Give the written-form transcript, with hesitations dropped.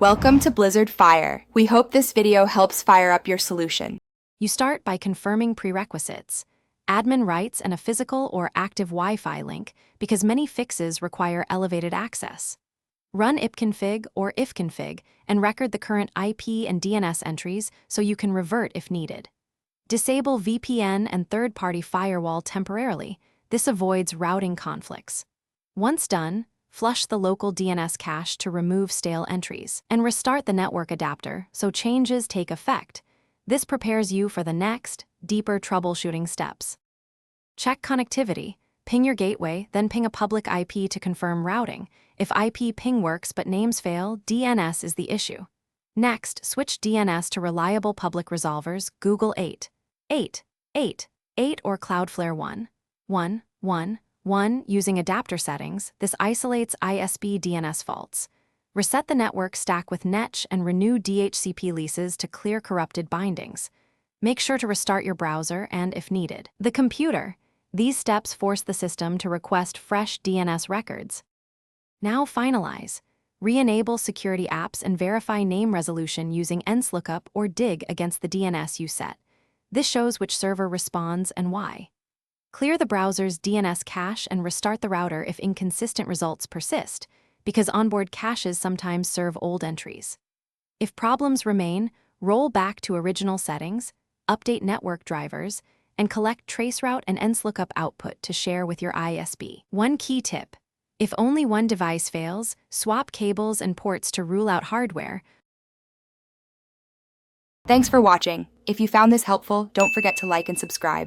Welcome to Blizzard Fire. We hope this video helps fire up your solution. You start by confirming prerequisites, admin rights and a physical or active Wi-Fi link because many fixes require elevated access. Run ipconfig or ifconfig and record the current IP and DNS entries so you can revert if needed. Disable VPN and third-party firewall temporarily. This avoids routing conflicts. Once done, flush the local DNS cache to remove stale entries, and restart the network adapter so changes take effect. This prepares you for the next, deeper troubleshooting steps. Check connectivity. Ping your gateway, then ping a public IP to confirm routing. If IP ping works but names fail, DNS is the issue. Next, switch DNS to reliable public resolvers Google 8, 8, 8, 8 or Cloudflare 1, 1, 1, 1 using adapter settings. This isolates ISP DNS faults. Reset the network stack with netch and renew DHCP leases to clear corrupted bindings. Make sure to restart your browser and, if needed, the computer. These steps force the system to request fresh DNS records. Now finalize. Re-enable security apps and verify name resolution using ENSLOOKUP or DIG against the DNS you set. This shows which server responds and why. Clear the browser's DNS cache and restart the router if inconsistent results persist, because onboard caches sometimes serve old entries. If problems remain, roll back to original settings, update network drivers, and collect traceroute and ENSLOOKUP output to share with your ISP. One key tip: if only one device fails, swap cables and ports to rule out hardware. Thanks for watching. If you found this helpful, don't forget to like and subscribe.